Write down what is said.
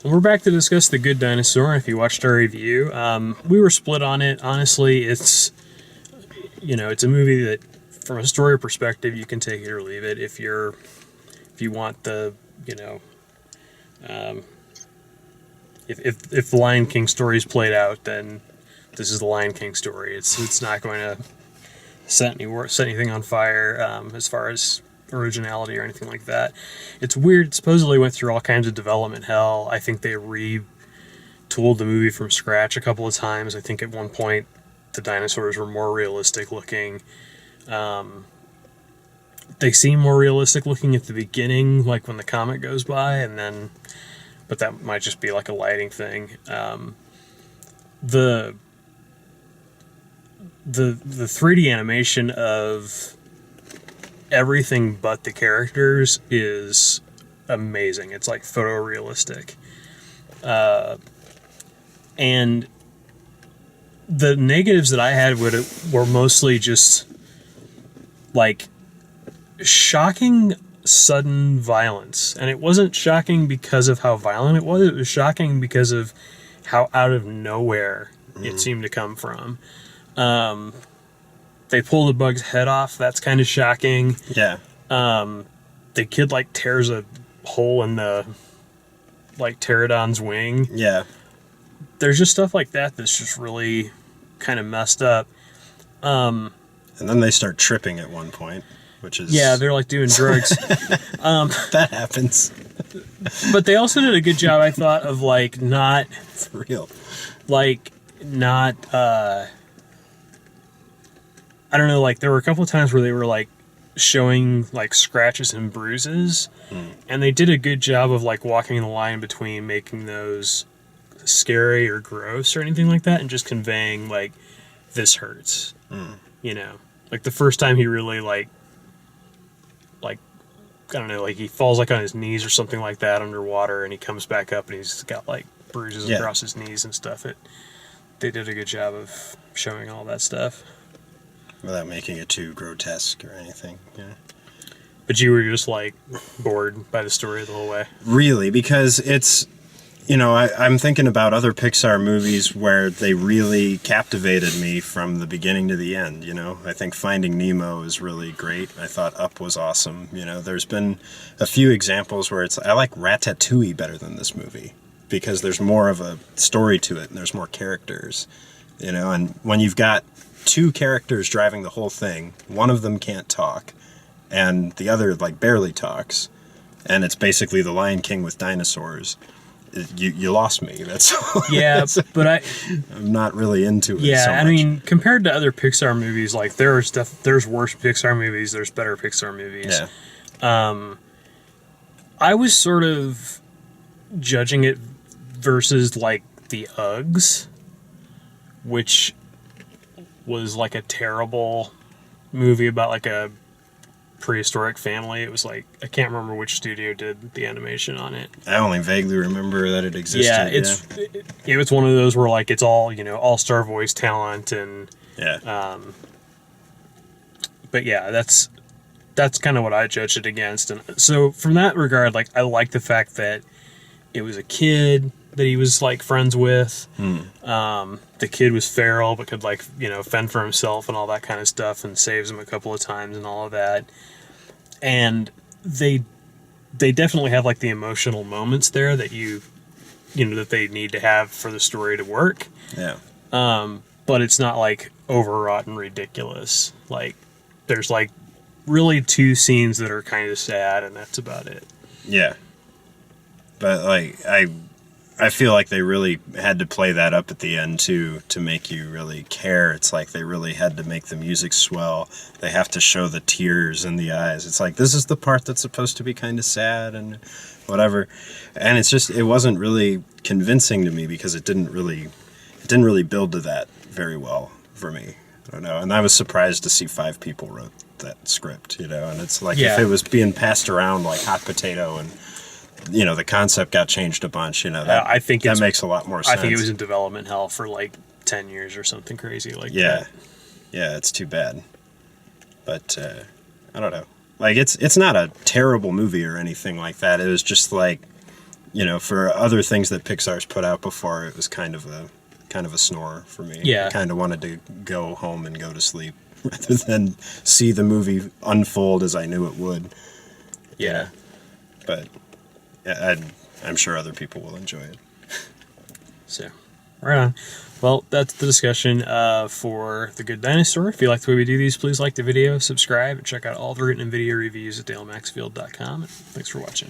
We're back to discuss The Good Dinosaur. If you watched our review, we were split on it. Honestly, it's a movie that, from a story perspective, you can take it or leave it. If you want the, if the Lion King story is played out, then this is the Lion King story. It's not going to set anything on fire as far as originality or anything like that. It's weird. It supposedly went through all kinds of development hell. I think they retooled the movie from scratch a couple of times. I think at one point the dinosaurs were more realistic looking. They seem more realistic looking at the beginning, like when the comet goes by, but that might just be like a lighting thing. The 3D animation of everything but the characters is amazing. It's like photorealistic. And the negatives that I had were mostly just like shocking sudden violence. And it wasn't shocking because of how violent it was. It was shocking because of how out of nowhere it seemed to come from. They pull the bug's head off. That's kind of shocking. Yeah. The kid like tears a hole in the pterodon's wing. Yeah. There's just stuff like that that's just really kind of messed up. And then they start tripping at one point, which is... Yeah, they're like doing drugs. That happens. But they also did a good job, I thought, of like not... For real. Like, not... I don't know, like, there were a couple of times where they were, like, showing, like, scratches and bruises, and they did a good job of, like, walking the line between making those scary or gross or anything like that, and just conveying, like, this hurts, you know? Like, the first time he really, like, I don't know, like, he falls, like, on his knees or something like that underwater, and he comes back up, and he's got, like, bruises across his knees and stuff. They did a good job of showing all that stuff. Without making it too grotesque or anything. Yeah. But you were just, like, bored by the story the whole way? Really, because it's... I'm thinking about other Pixar movies where they really captivated me from the beginning to the end, I think Finding Nemo is really great. I thought Up was awesome. There's been a few examples where I like Ratatouille better than this movie because there's more of a story to it and there's more characters, and when you've got two characters driving the whole thing, one of them can't talk and the other like barely talks, and it's basically the Lion King with dinosaurs. You lost me. That's yeah. But I'm not really into it. Yeah, so much. I mean, compared to other Pixar movies, like there's worse Pixar movies. There's better Pixar movies. Yeah. I was sort of judging it versus like the Uggs, which was like a terrible movie about like a prehistoric family. It was like, I can't remember which studio did the animation on it. I only vaguely remember that it existed. Yeah, it was one of those where like it's all, all-star voice talent and but yeah, that's kind of what I judged it against. And so from that regard, like I like the fact that it was a kid that he was like friends with. The kid was feral but could like, fend for himself and all that kind of stuff, and saves him a couple of times and all of that. And they definitely have like the emotional moments there that that they need to have for the story to work. Yeah. But it's not like overwrought and ridiculous. Like there's like really two scenes that are kind of sad, and that's about it. Yeah. But like I feel like they really had to play that up at the end too to make you really care. It's like they really had to make the music swell. They have to show the tears in the eyes. It's like, this is the part that's supposed to be kind of sad and whatever. And it wasn't really convincing to me because it didn't really build to that very well for me. I don't know. And I was surprised to see 5 people wrote that script, and it's like if it was being passed around like hot potato and the concept got changed a bunch, I think that makes a lot more sense. I think it was in development hell for like 10 years or something crazy like that. Yeah, it's too bad. But I don't know. Like it's not a terrible movie or anything like that. It was just like for other things that Pixar's put out before, it was kind of a snore for me. Yeah. I kind of wanted to go home and go to sleep rather than see the movie unfold as I knew it would. Yeah. But I'm sure other people will enjoy it. So, right on. Well, that's the discussion for The Good Dinosaur. If you like the way we do these, please like the video, subscribe, and check out all the written and video reviews at dalemaxfield.com. Thanks for watching.